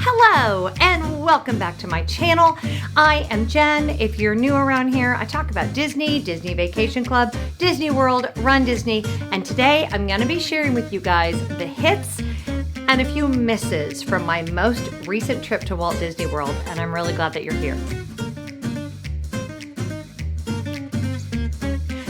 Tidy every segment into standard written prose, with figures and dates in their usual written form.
Hello and welcome back to my channel. I am Jen. If you're new around here, I talk about Disney, Disney Vacation Club, Disney World, Run Disney, and today I'm going to be sharing with you guys the hits and a few misses from my most recent trip to Walt Disney World, and I'm really glad that you're here.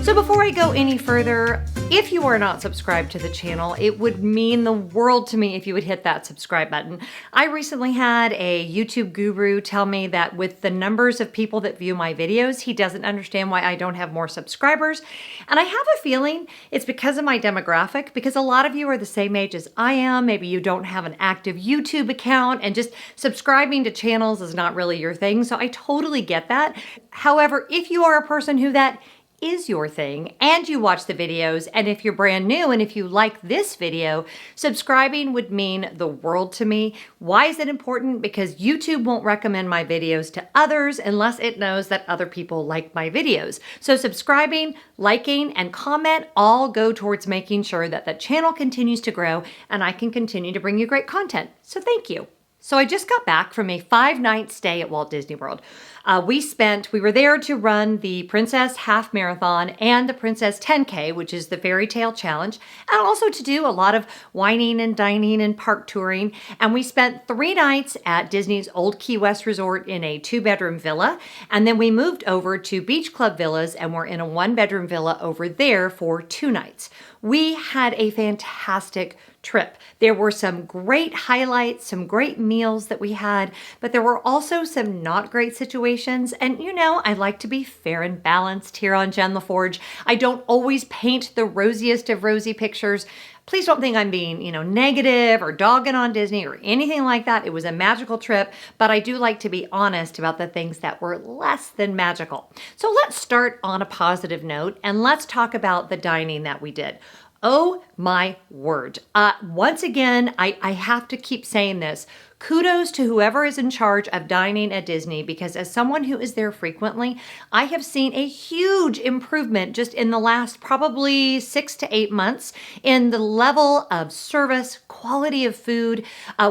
So before I go any further, if you are not subscribed to the channel, it would mean the world to me if you would hit that subscribe button. I recently had a YouTube guru tell me that with the numbers of people that view my videos, he doesn't understand why I don't have more subscribers. And I have a feeling it's because of my demographic, because a lot of you are the same age as I am. Maybe you don't have an active YouTube account and just subscribing to channels is not really your thing. So I totally get that. However, if you are a person who that is your thing and you watch the videos, and if you're brand new and if you like this video, subscribing would mean the world to me. Why is it important? Because YouTube won't recommend my videos to others unless it knows that other people like my videos. So subscribing, liking, and comment all go towards making sure that the channel continues to grow and I can continue to bring you great content. So thank you. So I just got back from a 5-night stay at Walt Disney World. We were there to run the Princess Half Marathon and the Princess 10K, which is the Fairy Tale Challenge, and also to do a lot of wining and dining and park touring. And we spent 3 nights at Disney's Old Key West Resort in a 2-bedroom villa. And then we moved over to Beach Club Villas and we're in a 1-bedroom villa over there for 2 nights. We had a fantastic trip. There were some great highlights, some great meals that we had, but there were also some not great situations. And you know, I like to be fair and balanced here on Jen Lefforge. I don't always paint the rosiest of rosy pictures. Please don't think I'm being, negative or dogging on Disney or anything like that. It was a magical trip, but I do like to be honest about the things that were less than magical. So let's start on a positive note and let's talk about the dining that we did. Oh my word. Once again, I have to keep saying this. Kudos to whoever is in charge of dining at Disney, because as someone who is there frequently, I have seen a huge improvement just in the last probably 6 to 8 months in the level of service, quality of food.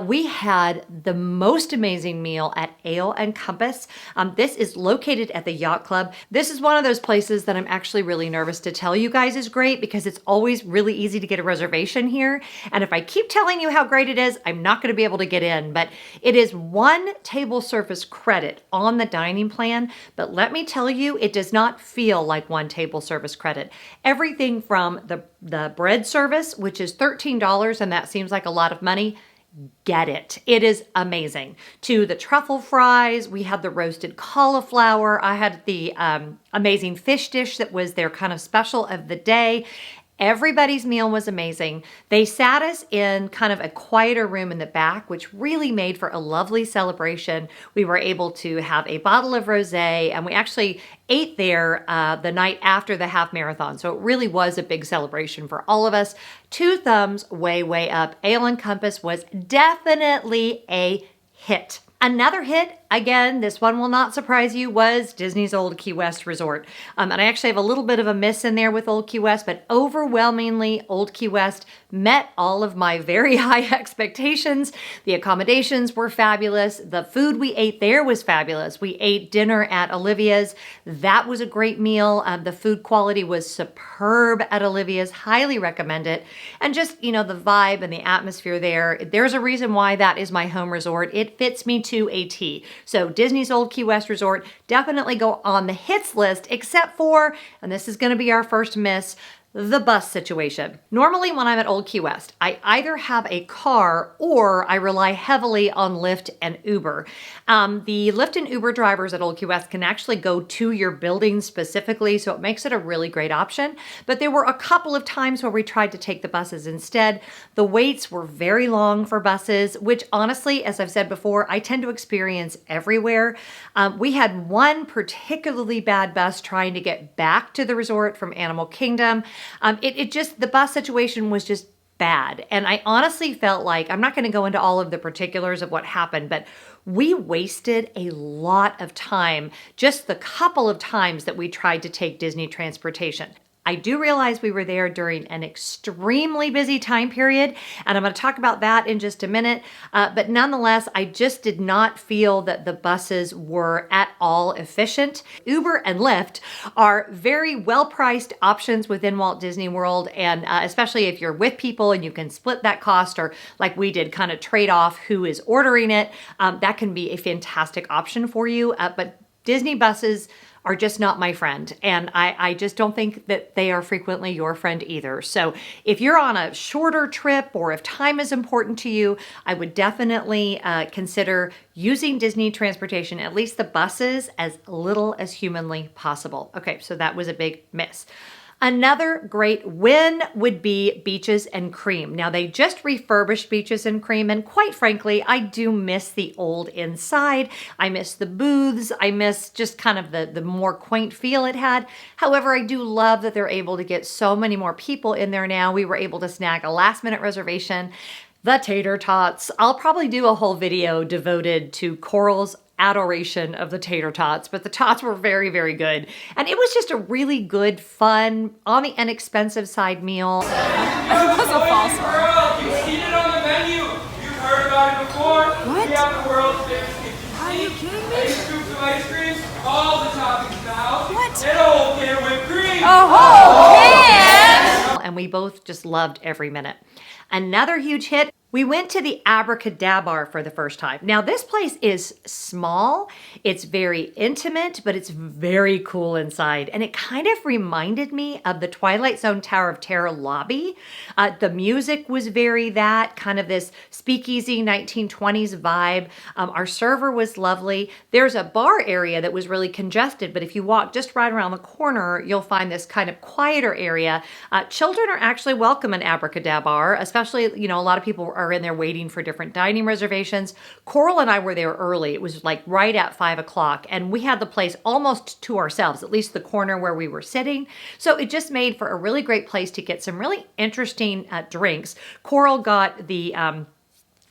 We had the most amazing meal at Ale and Compass. This is located at the Yacht Club. This is one of those places that I'm actually really nervous to tell you guys is great because it's always really easy to get a reservation here. And if I keep telling you how great it is, I'm not going to be able to get in. But it is 1 table service credit on the dining plan. But let me tell you, it does not feel like 1 table service credit. Everything from the bread service, which is $13, and that seems like a lot of money, get it. It is amazing. To the truffle fries, we had the roasted cauliflower. I had the amazing fish dish that was their kind of special of the day. Everybody's meal was amazing. They sat us in kind of a quieter room in the back, which really made for a lovely celebration. We were able to have a bottle of rosé, and we actually ate there the night after the half marathon. So it really was a big celebration for all of us. 2 thumbs way, way up. Ale and Compass was definitely a hit. Another hit, again, this one will not surprise you, was Disney's Old Key West Resort. And I actually have a little bit of a miss in there with Old Key West, but overwhelmingly, Old Key West met all of my very high expectations. The accommodations were fabulous. The food we ate there was fabulous. We ate dinner at Olivia's. That was a great meal. The food quality was superb at Olivia's. Highly recommend it. And just, the vibe and the atmosphere there. There's a reason why that is my home resort. It fits me to a T. So Disney's Old Key West Resort definitely go on the hits list, except for, and this is going to be our first miss, the bus situation. Normally when I'm at Old Key West, I either have a car or I rely heavily on Lyft and Uber. The Lyft and Uber drivers at Old Key West can actually go to your building specifically, so it makes it a really great option. But there were a couple of times where we tried to take the buses instead. The waits were very long for buses, which honestly, as I've said before, I tend to experience everywhere. We had one particularly bad bus trying to get back to the resort from Animal Kingdom. The bus situation was just bad. And I honestly felt like, I'm not going to go into all of the particulars of what happened, but we wasted a lot of time, just the couple of times that we tried to take Disney transportation. I do realize we were there during an extremely busy time period, and I'm going to talk about that in just a minute. But nonetheless, I just did not feel that the buses were at all efficient. Uber and Lyft are very well-priced options within Walt Disney World, and especially if you're with people and you can split that cost, or like we did, kind of trade off who is ordering it, that can be a fantastic option for you. But Disney buses are just not my friend. And I just don't think that they are frequently your friend either. So if you're on a shorter trip or if time is important to you, I would definitely consider using Disney transportation, at least the buses, as little as humanly possible. Okay, so that was a big miss. Another great win would be Beaches and Cream. Now, they just refurbished Beaches and Cream, and quite frankly, I do miss the old inside. I miss the booths. I miss just kind of the more quaint feel it had. However, I do love that they're able to get so many more people in there now. We were able to snag a last-minute reservation. The tater tots. I'll probably do a whole video devoted to Coral's adoration of the tater tots, but the tots were very, very good. And it was just a really good, fun, on the inexpensive side meal. It was a false one. You've seen it on the menu. You've heard about it before. What? We have the world's famous kitchen Are you kidding me? 8 scoops of ice cream, all the toppings in the house. What? And a whole can of whipped cream. Oh, man! And we both just loved every minute. Another huge hit, we went to the Abracadabar for the first time. Now, this place is small, it's very intimate, but it's very cool inside. And it kind of reminded me of the Twilight Zone Tower of Terror lobby. The music was very that, kind of this speakeasy 1920s vibe. Our server was lovely. There's a bar area that was really congested, but if you walk just right around the corner, you'll find this kind of quieter area. Children are actually welcome in Abracadabar, especially, you know, a lot of people are in there waiting for different dining reservations. Coral and I were there early. It was like right at 5 o'clock, and we had the place almost to ourselves, at least the corner where we were sitting. So it just made for a really great place to get some really interesting drinks. Coral got the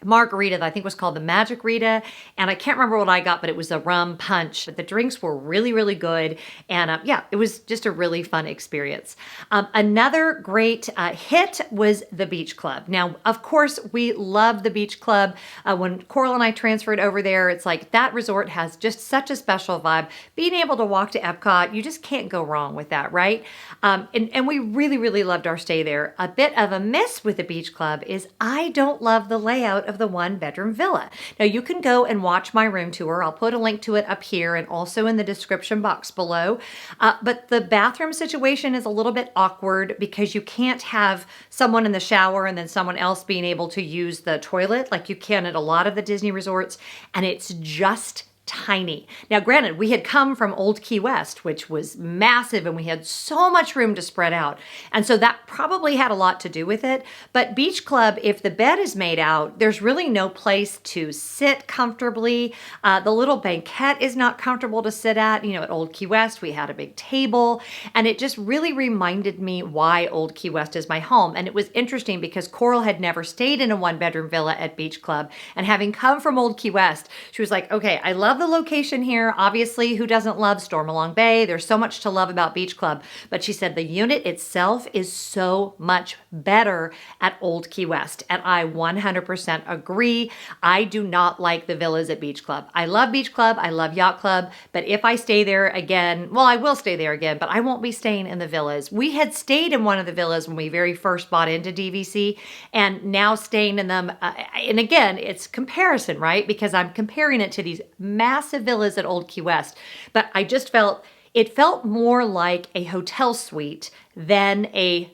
margarita that I think was called the Magic Rita, and I can't remember what I got, but it was a rum punch. But the drinks were really, really good, and yeah, it was just a really fun experience. Another great hit was the Beach Club. Now, of course, we love the Beach Club. When Coral and I transferred over there, it's like that resort has just such a special vibe. Being able to walk to Epcot, you just can't go wrong with that, right? And we really, really loved our stay there. A bit of a miss with the Beach Club is I don't love the layout of the 1-bedroom villa. Now, you can go and watch my room tour. I'll put a link to it up here and also in the description box below. But the bathroom situation is a little bit awkward because you can't have someone in the shower and then someone else being able to use the toilet like you can at a lot of the Disney resorts, and it's just tiny. Now, granted, we had come from Old Key West, which was massive, and we had so much room to spread out. And so that probably had a lot to do with it. But Beach Club, if the bed is made out, there's really no place to sit comfortably. The little banquette is not comfortable to sit at. You know, at Old Key West, we had a big table, and it just really reminded me why Old Key West is my home. And it was interesting because Coral had never stayed in a 1-bedroom villa at Beach Club. And having come from Old Key West, she was like, okay, I love the location here. Obviously, who doesn't love Stormalong Bay? There's so much to love about Beach Club. But she said the unit itself is so much better at Old Key West. And I 100% agree. I do not like the villas at Beach Club. I love Beach Club. I love Yacht Club. But if I stay there again, well, I will stay there again, but I won't be staying in the villas. We had stayed in one of the villas when we very first bought into DVC, and now staying in them. And again, it's comparison, right? Because I'm comparing it to these massive villas at Old Key West, but I just felt it felt more like a hotel suite than a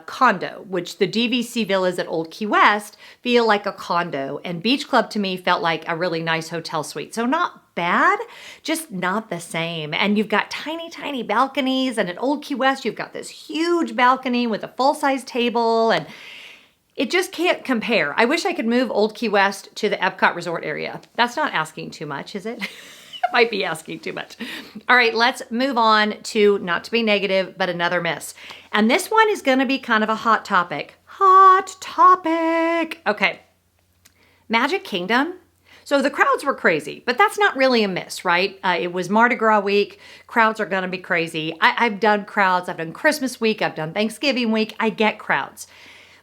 condo, which the DVC villas at Old Key West feel like a condo, and Beach Club to me felt like a really nice hotel suite. So not bad, just not the same. And you've got tiny, tiny balconies, and at Old Key West, you've got this huge balcony with a full-size table, and it just can't compare. I wish I could move Old Key West to the Epcot Resort area. That's not asking too much, is it? It might be asking too much. All right, let's move on to, not to be negative, but another miss. And this one is gonna be kind of a hot topic. Hot topic. Okay, Magic Kingdom. So the crowds were crazy, but that's not really a miss, right? It was Mardi Gras week. Crowds are going to be crazy. I've done crowds. I've done Christmas week. I've done Thanksgiving week. I get crowds.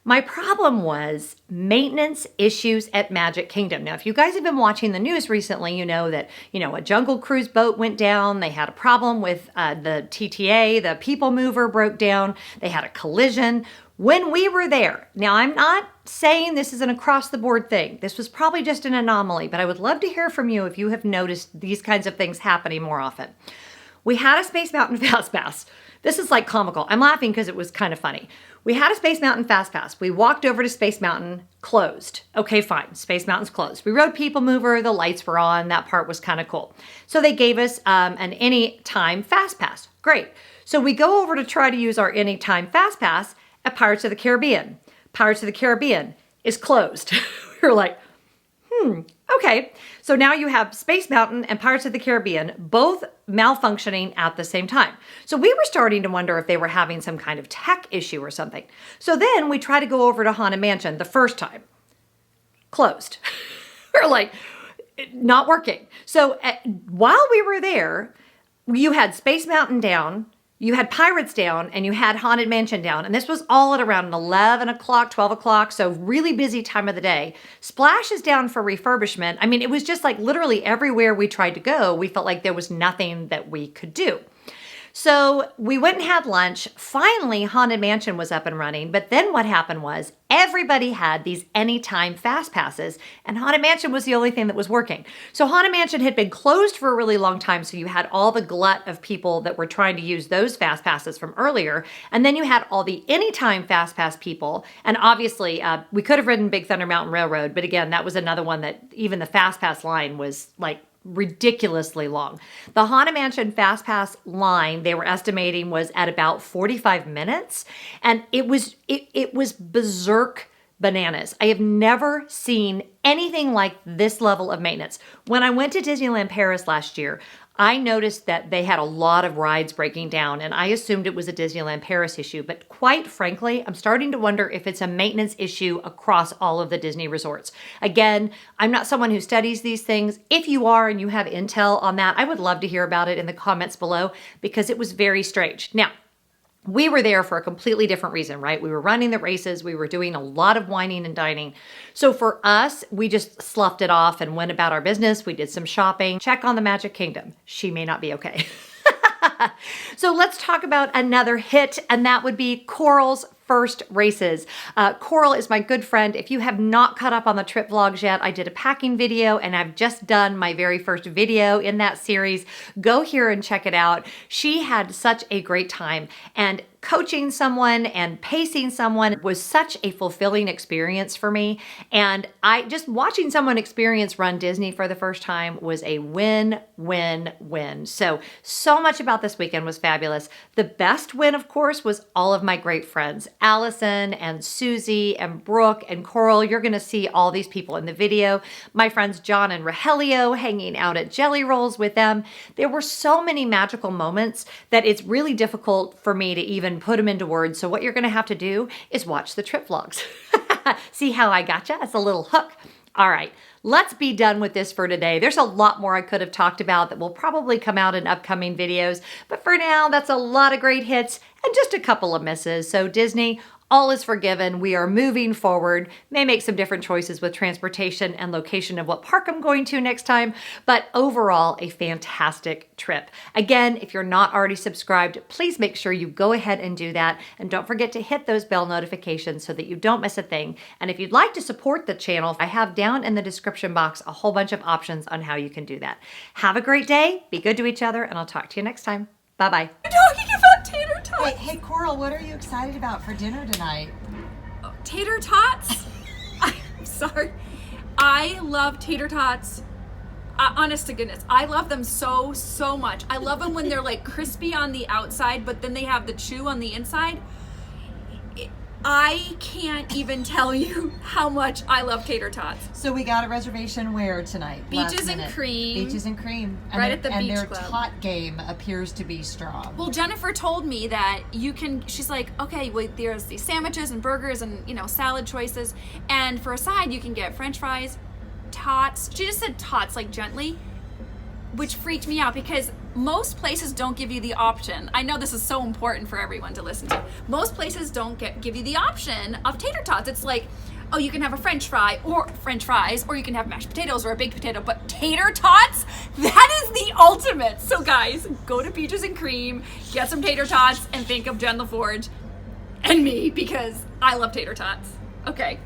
My problem was maintenance issues at Magic Kingdom. Now, if you guys have been watching the news recently, you know that, a Jungle Cruise boat went down. They had a problem with the TTA. The People Mover broke down. They had a collision. When we were there, now I'm not saying this is an across the board thing. This was probably just an anomaly, but I would love to hear from you if you have noticed these kinds of things happening more often. We had a Space Mountain Fast Pass. This is like comical. I'm laughing because it was kind of funny. We had a Space Mountain Fast Pass. We walked over to Space Mountain, closed. Okay, fine. Space Mountain's closed. We rode People Mover. The lights were on. That part was kind of cool. So they gave us an anytime Fast Pass. Great. So we go over to try to use our anytime Fast Pass at Pirates of the Caribbean. Pirates of the Caribbean is closed. We were like, okay. So now you have Space Mountain and Pirates of the Caribbean both malfunctioning at the same time. So we were starting to wonder if they were having some kind of tech issue or something. So then we try to go over to Haunted Mansion the first time. Closed. We're like, not working. So while we were there, you had Space Mountain down, you had Pirates down, and you had Haunted Mansion down. And this was all at around 11 o'clock, 12 o'clock. So really busy time of the day. Splash is down for refurbishment. I mean, it was just like literally everywhere we tried to go, we felt like there was nothing that we could do. So we went and had lunch. Finally, Haunted Mansion was up and running. But then what happened was everybody had these anytime fast passes, and Haunted Mansion was the only thing that was working. So Haunted Mansion had been closed for a really long time. So you had all the glut of people that were trying to use those fast passes from earlier. And then you had all the anytime fast pass people. And obviously we could have ridden Big Thunder Mountain Railroad. But again, that was another one that even the fast pass line was like ridiculously long. The Haunted Mansion Fast Pass line they were estimating was at about 45 minutes, and it was berserk bananas. I have never seen anything like this level of maintenance. When I went to Disneyland Paris last year, I noticed that they had a lot of rides breaking down, and I assumed it was a Disneyland Paris issue. But quite frankly, I'm starting to wonder if it's a maintenance issue across all of the Disney resorts. Again, I'm not someone who studies these things. If you are and you have intel on that, I would love to hear about it in the comments below because it was very strange. Now, we were there for a completely different reason, right? We were running the races. We were doing a lot of whining and dining. So for us, we just sloughed it off and went about our business. We did some shopping. Check on the Magic Kingdom. She may not be okay. So let's talk about another hit, and that would be Coral's first races. Coral is my good friend. If you have not caught up on the trip vlogs yet, I did a packing video and I've just done my very first video in that series. Go here and check it out. She had such a great time, and coaching someone and pacing someone was such a fulfilling experience for me. And just watching someone experience Run Disney for the first time was a win, win, win. So much about this weekend was fabulous. The best win, of course, was all of my great friends, Allison and Susie and Brooke and Coral. You're going to see all these people in the video. My friends John and Rogelio hanging out at Jelly Rolls with them. There were so many magical moments that it's really difficult for me to even put them into words. So what you're going to have to do is watch the trip vlogs. See how I gotcha? It's a little hook. All right, let's be done with this for today. There's a lot more I could have talked about that will probably come out in upcoming videos. But for now, that's a lot of great hits and just a couple of misses. So Disney, all is forgiven. We are moving forward. May make some different choices with transportation and location of what park I'm going to next time, but overall, a fantastic trip. Again, if you're not already subscribed, please make sure you go ahead and do that. And don't forget to hit those bell notifications so that you don't miss a thing. And if you'd like to support the channel, I have down in the description box a whole bunch of options on how you can do that. Have a great day, be good to each other, and I'll talk to you next time. Bye-bye. We're talking about tater tots. Hey, Coral, what are you excited about for dinner tonight? Tater tots? I'm sorry. I love tater tots. Honest to goodness, I love them so much. I love them when they're like crispy on the outside, but then they have the chew on the inside. I can't even tell you how much I love tater tots. So we got a reservation where tonight? Beaches and Cream. Beaches and Cream. Right at the beach And their club. tot game appears to be strong. Well, Jennifer told me that you can, she's like, okay, well, there's these sandwiches and burgers and, salad choices. And for a side, you can get French fries, tots. She just said tots, like gently, which freaked me out because most places don't give you the option. I know this is so important for everyone to listen to. Most places don't give you the option of tater tots. It's like, oh, you can have a French fry or French fries, or you can have mashed potatoes or a baked potato, but tater tots, that is the ultimate. So guys, go to Peaches and Cream, get some tater tots, and think of Jen Lefforge and me because I love tater tots. Okay.